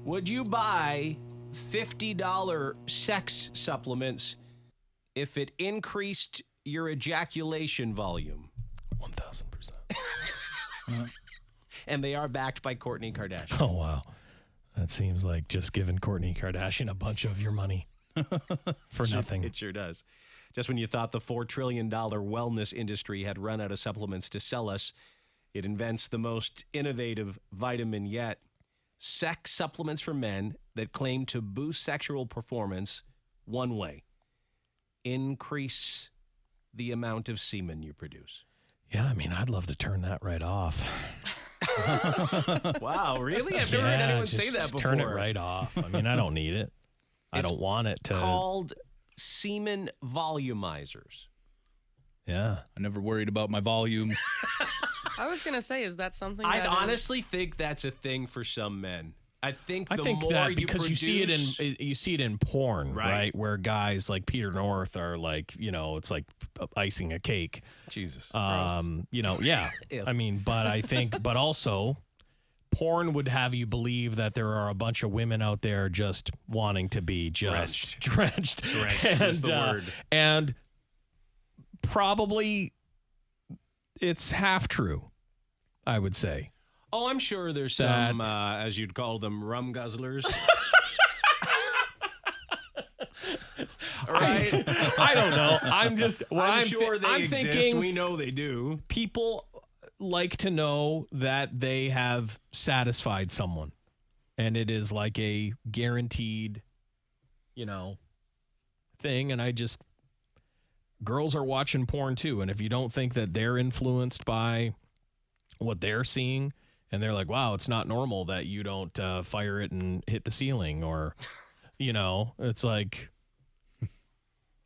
Would you buy $50 sex supplements if it increased your ejaculation volume? 1,000%. And they are backed by Kourtney Kardashian. Oh, wow. That seems like just giving Kourtney Kardashian a bunch of your money for nothing. It sure does. Just when you thought the $4 trillion wellness industry had run out of supplements to sell us, it invents the most innovative vitamin yet. Sex supplements for men that claim to boost sexual performance one way. Increase the amount of semen you produce. Yeah, I mean, I'd love to turn that right off. Wow, really? I've never heard anyone say that before. Turn it right off. I mean, I don't need it. I don't want it to. It's called semen volumizers. Yeah. I never worried about my volume. I was going to say, is that something I that honestly think that's a thing for some men. I think more that you because produce, you see it in porn, right? Where guys like Peter North are like, it's like icing a cake. Jesus. Yeah. I mean, but I think, but also porn would have you believe that there are a bunch of women out there just wanting to be just drenched. Drenched is the word. And probably it's half true, I would say. Oh, I'm sure there's some, as you'd call them, rum guzzlers. Right? I don't know. I'm sure they I'm exist. thinking We know they do. people like to know that they have satisfied someone. And it is like a guaranteed, thing. And girls are watching porn too. And if you don't think that they're influenced by what they're seeing, and they're like, wow, it's not normal that you don't fire it and hit the ceiling, or, it's like.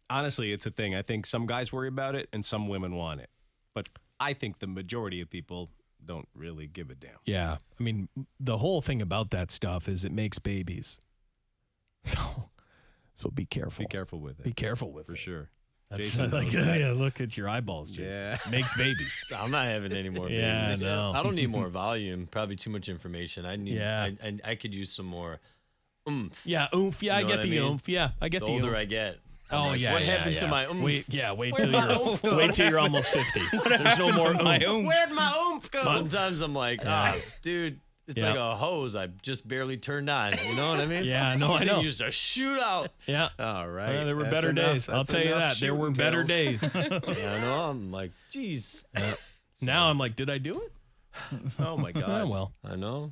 Honestly, it's a thing. I think some guys worry about it and some women want it. But I think the majority of people don't really give a damn. Yeah. I mean, the whole thing about that stuff is it makes babies. So be careful. Be careful with it. Be careful with it. For sure. Jason, look at your eyeballs, Jason. Yeah. Makes babies. I'm not having any more babies. Yeah, no. I don't need more volume. Probably too much information. I could use some more oomph. Yeah, oomph. Yeah, I get the oomph. Yeah, I get the oomph. The older I get. What happened to my oomph? Wait till you're almost 50. There's no more oomph. Where'd my oomph go? Sometimes I'm like, dude, it's like a hose I just barely turned on. You know what I mean? Yeah, no, I know. Used to shoot out. Yeah. All right. There were better days. I'll tell you that. There were better days. Yeah, I know. I'm like, geez. Now I'm like, did I do it? Oh, my God. Well. I know.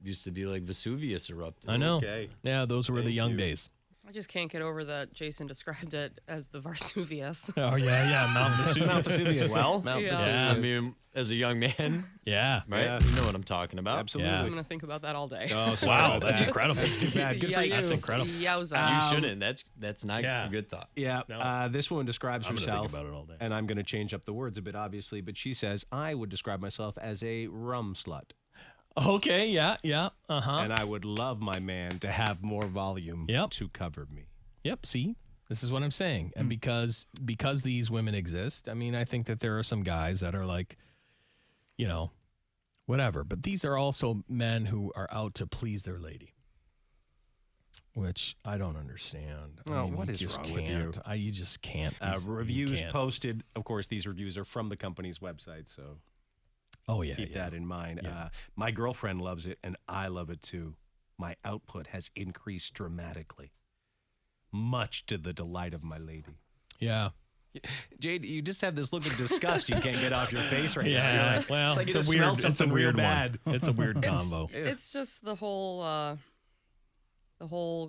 Used to be like Vesuvius erupted. I know. Okay. Yeah, those were the young days. I just can't get over that Jason described it as the Vesuvius. Oh, yeah, Mount Vesuvius. Mount Vesuvius. Well, Yeah. I mean, as a young man, yeah. right? Yeah. You know what I'm talking about. Absolutely. Yeah. I'm going to think about that all day. Oh, sorry Wow, about that's that. incredible. That's too bad. Good for you. That's incredible. Yowza. You shouldn't. That's not a good thought. Yeah. No. This woman describes I'm gonna herself, think about it all day. and I'm going to change up the words a bit, obviously, but she says, I would describe myself as a rum slut. Okay, yeah. Uh-huh. And I would love my man to have more volume to cover me. Yep, see? This is what I'm saying. And because these women exist, I mean, I think that there are some guys that are like, whatever. But these are also men who are out to please their lady, which I don't understand. I mean, what is wrong with you? You just can't. Reviews posted. Of course, these reviews are from the company's website, so keep that in mind. Yeah. My girlfriend loves it, and I love it too. My output has increased dramatically, much to the delight of my lady. Yeah. Jade, you just have this look of disgust you can't get off your face right now. Yeah, well, it's like it's a weird bad. one. It's a weird combo. It's just the whole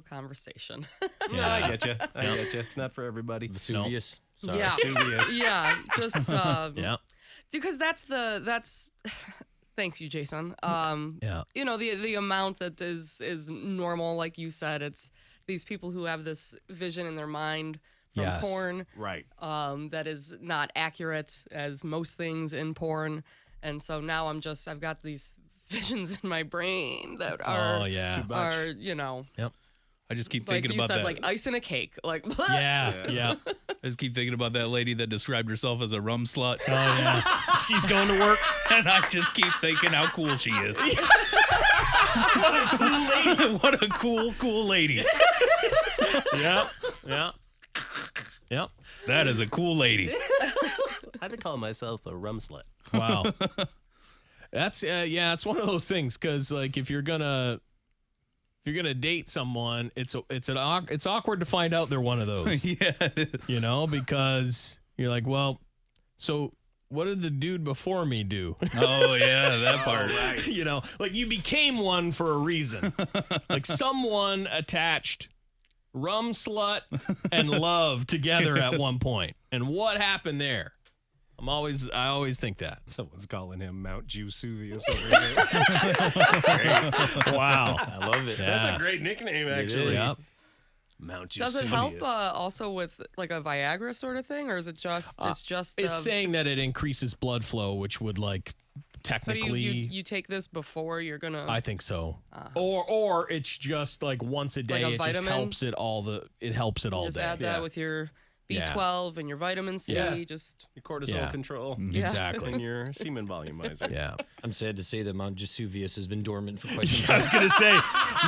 conversation. Yeah, I get you. It's not for everybody. Vesuvius. Sorry. Yeah. Vesuvius. Yeah, just Yeah. because that's thanks you, Jason. Yeah. The amount that is normal, like you said, it's these people who have this vision in their mind from porn, Right. that is not accurate as most things in porn, and so now I've got these visions in my brain that are Too are Yep. I just keep like thinking you about said, that. like ice in a cake, like Yeah. I just keep thinking about that lady that described herself as a rum slut. Oh yeah. She's going to work. And I just keep thinking how cool she is. What a cool lady. Yeah. Yep. That is a cool lady. I'd call myself a rum slut. Wow. That's it's one of those things because like if you're gonna date someone, it's awkward to find out they're one of those. Yeah. You know, because you're like, well, so what did the dude before me do? Oh yeah, that part. Right. You know, like you became one for a reason. Like someone attached rum slut and love together at one point. And what happened there? I always think that. Someone's calling him Mount Vesuvius over here. That's great. Wow. I love it. Yeah. That's a great nickname, actually. is. Yep. Mount Does Vesuvius. it help also with like a Viagra sort of thing, or is it just It's saying that it increases blood flow, which would like So technically. you take this before you're gonna. I think so. Or it's just like once a day. like a it just vitamin? helps it all. It helps it all just day. add that with your B12 and your vitamin C. Yeah. Just Your cortisol Yeah. control. Yeah. Exactly. And your semen volumizer. Yeah. I'm sad to say that Mount Vesuvius has been dormant for quite I some was time. gonna say,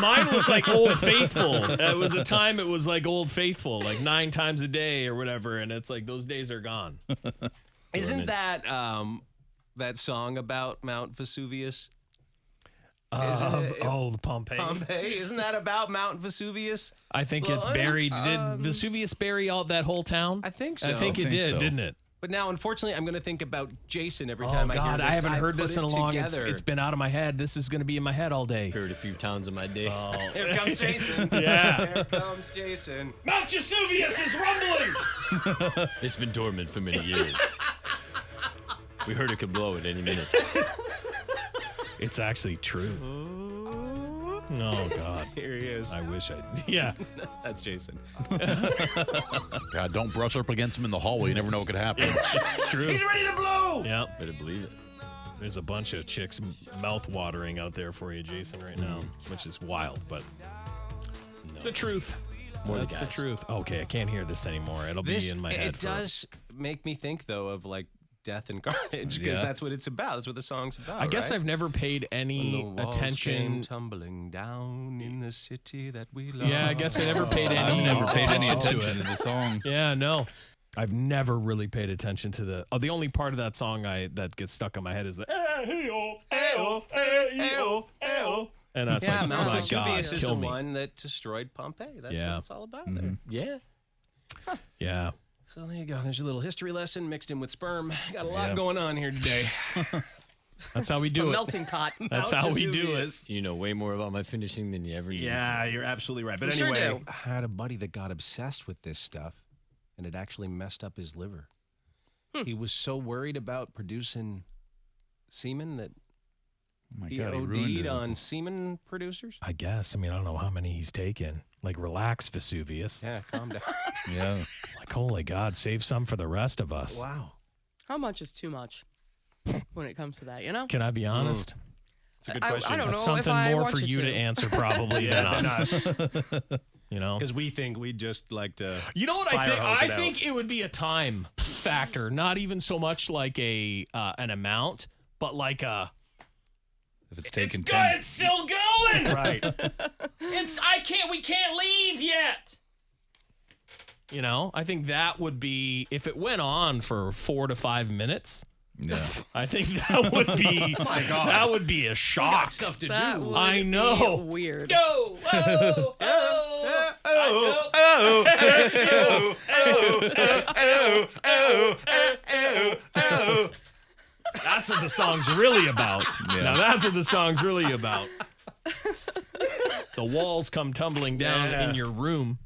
mine was like Old Faithful. It was a time it was like Old Faithful, like 9 times a day or whatever, and it's like those days are gone. Isn't that that song about Mount Vesuvius? The Pompeii. Pompeii? Isn't that about Mount Vesuvius? I think Well, it's buried. Did Vesuvius bury out that whole town? I think so. I think it did, didn't it? But now, unfortunately, I'm going to think about Jason every Oh time I hear God, this. I haven't heard put this in it a long. together. It's been out of my head. This is going to be in my head all day. Heard a few towns in my day. Here comes Jason. Yeah. Here comes Jason. Mount Vesuvius is rumbling. It's been dormant for many years. We heard it could blow at any minute. It's actually true. Oh God. Here he is. I wish I. Yeah. That's Jason. God, don't brush up against him in the hallway. You never know what could happen. It's true. He's ready to blow. Yeah. Better believe it. There's a bunch of chicks mouth watering out there for you, Jason, right now, which is wild, but it's the truth. That's the guys. truth. Okay, I can't hear this anymore. It'll This, be in my head. it does make me think, though, of like death and carnage, because Yeah. that's what it's about. That's what the song's about. I guess right? I've never paid any When the walls attention. came tumbling down in the city that we love. Yeah, I guess I never paid any I've never paid any attention attention to the song. Yeah, no. I've never really paid attention to the only part of that song that gets stuck in my head is the and that's Yeah, like, oh Mount my Vesuvius God, is kill the me. one that destroyed Pompeii. That's Yeah. what it's all about there. Yeah. Yeah. So there you go. There's a little history lesson mixed in with sperm. Got a lot going on here today. That's how we a do it. melting pot. That's Mount how we do it. Vesuvius. You know way more about my finishing than you ever need. Yeah, you're absolutely right. But We sure anyway, do. I had a buddy that got obsessed with this stuff, and it actually messed up his liver. He was so worried about producing semen that Oh my he God, he ruined OD'd his- on semen producers. I guess. I mean, I don't know how many he's taken. Like, relax, Vesuvius. Yeah, calm down. Yeah. Like, holy God, save some for the rest of us. Wow. How much is too much when it comes to that? You know. Can I be honest? It's a good I question. don't That's know if something I more want for you to to. answer probably than us. You know? Because we think we'd just like to. You know what I Fire think? hose I it out. think it would be a time factor, not even so much like a an amount, but like a. If it's taken 10. It's still going. Right. We can't leave yet. You know, I think that would be if it went on for 4 to 5 minutes. Yeah. I think that would be. My God, that would be a shock. Stuff to That do. would I be know. weird. Go! That's what the song's really about. Yeah. Now that's what the song's really about. The walls come tumbling down Yeah. in your room.